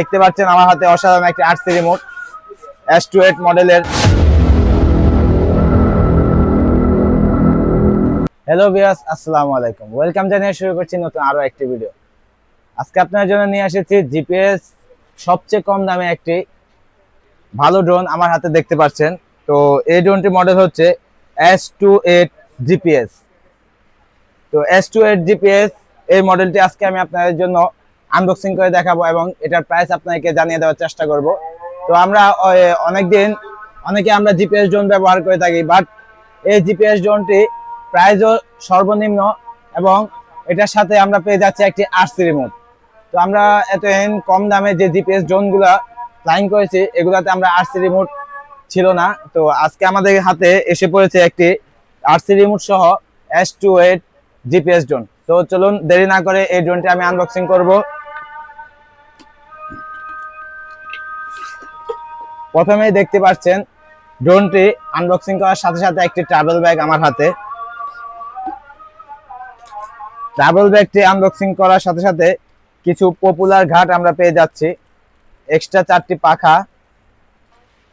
দেখতে পাচ্ছেন আমার হাতে অসাধারণ একটি আরসি রিমোট S28 মডেলের। হ্যালো ভিউয়ার্স, আসসালামু আলাইকুম। ওয়েলকাম জানিয়ে শুরু করছি নতুন আরো একটি ভিডিও। আজকে আপনার জন্য নিয়ে এসেছি জিপিএস সবচেয়ে কম দামে একটি ভালো ড্রোন আমার হাতে দেখতে পাচ্ছেন। তো এই ড্রোনটির মডেল হচ্ছে S28 জিপিএস। তো S28 জিপিএস এই মডেলটি আজকে আমি আপনাদের জন্য আনবক্সিং করে দেখাবো এবং এটার প্রাইস আপনাকে জানিয়ে দেওয়ার চেষ্টা করব। তো আমরা অনেকে আমরা জিপিএস ড্রোন ব্যবহার করে থাকি, বাট এই জিপিএস ড্রোনটি প্রাইসও সর্বনিম্ন এবং এটার সাথে আমরা পেয়ে যাচ্ছি একটি আরসি রিমোট। তো আমরা এতদিন কম দামে যে জিপিএস ড্রোনগুলো ফ্লাইং করেছি এগুলাতে আমরা আরসি রিমোট ছিল না। তো আজকে আমাদের হাতে এসে পড়েছে একটি আরসি রিমোট সহ S28 জিপিএস ড্রোন। তো চলুন দেরি না করে এই ড্রোনটি আমি আনবক্সিং করব। প্রথমেই দেখতে পাচ্ছেন ড্রোনটি আনবক্সিং করার সাথে সাথে একটি ট্রাভেল ব্যাগ আমার হাতে। ট্রাভেল ব্যাগটি আনবক্সিং করার সাথে সাথে কিছু পপুলার ঘাট আমরা পেয়ে যাচ্ছি, এক্সট্রা 4টি পাখা,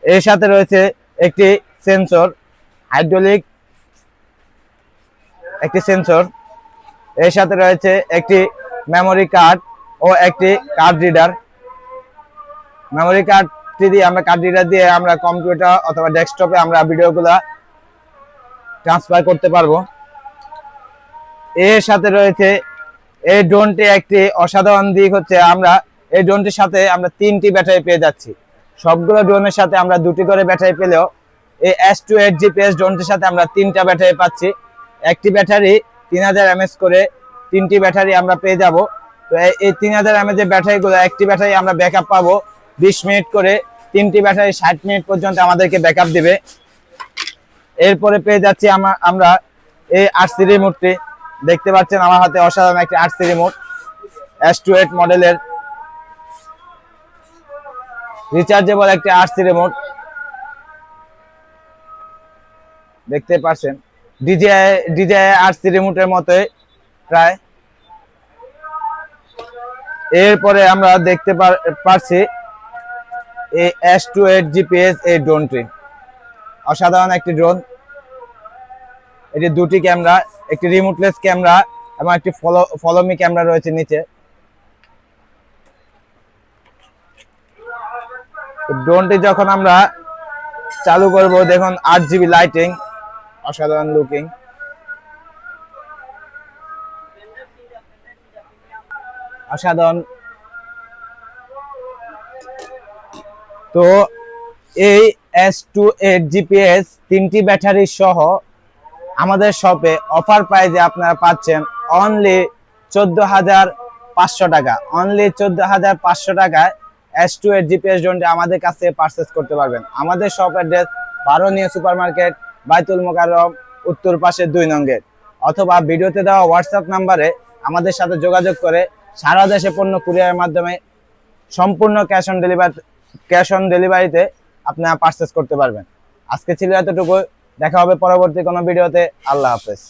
এর সাথে রয়েছে একটি সেন্সর, হাইড্রোলিক একটি সেন্সর, এর সাথে রয়েছে একটি মেমোরি কার্ড ও একটি কার্ড রিডার। মেমোরি কার্ডটি দিয়ে কার্ড রিডার দিয়ে আমরা কম্পিউটার অথবা ডেস্কটপে আমরা ভিডিওগুলো ট্রান্সফার করতে পারবো। এর সাথে রয়েছে এই ড্রোনটি একটি অসাধারণ দিক হচ্ছে এই ড্রোনটির সাথে আমরা 3টি ব্যাটারি পেয়ে যাচ্ছি। সবগুলো ড্রোনের সাথে আমরা 2টি করে ব্যাটারি পেলেও এই S28 জিপিএস ড্রোনটির সাথে আমরা 3টা ব্যাটারি পাচ্ছি। একটি ব্যাটারি 3000 mAh করে 3টি ব্যাটারি আমরা পেয়ে যাব। তো এই 3000 mAh এর ব্যাটারিগুলো, একটি ব্যাটারি আমরা ব্যাকআপ পাবো 20 মিনিট করে, 3টি ব্যাটারি 60 মিনিট পর্যন্ত আমাদেরকে ব্যাকআপ দিবে। এরপরে পেয়ে যাচ্ছি আমরা এই আরসি রিমোটটি। দেখতে পাচ্ছেন আমার হাতে অসাধারণ একটি আরসি রিমোট S28 মডেলের রিচার্জেবল একটি আরসি রিমোট। দেখতে পাচ্ছেন ডিজিআই আরসি রিমোটের মতোই প্রায়। এরপরে আমরা দেখতে পাচ্ছি এই S28 জিপিএস এই ড্রোনটি অসাধারণ একটি ড্রোন। এটি 2টি ক্যামেরা, একটি রিমোটলেস ক্যামেরা এবং একটি ফলোমি ক্যামেরা রয়েছে নিচে। ড্রোনটি যখন আমরা চালু করব, দেখুন 8GB লাইটিং, অসাধারণ লুকিং। অসাধারণ। তো এই S28 জিপিএস 3টি ব্যাটারি সহ আমাদের শপে অফার প্রাইজে আপনারা পাচ্ছেন অনলি 14,500 টাকা। অনলি 14,500 টাকায় S28 জিপিএস ড্রোনটি আমাদের কাছে পারচেজ করতে পারবেন। আমাদের shop address 12 new super market, বাইতুল মোকাররম, উত্তর পাশে 2 নং গেট, অথবা ভিডিওতে দেওয়া হোয়াটসঅ্যাপ নাম্বারে আমাদের সাথে যোগাযোগ করে সারা দেশে পণ্য কুরিয়ারের মাধ্যমে সম্পূর্ণ ক্যাশ অন ডেলিভারিতে আপনারা পারচেজ করতে পারবেন। আজকে ছিল এতটুকু, দেখা হবে পরবর্তী কোনো ভিডিওতে। আল্লাহ হাফেজ।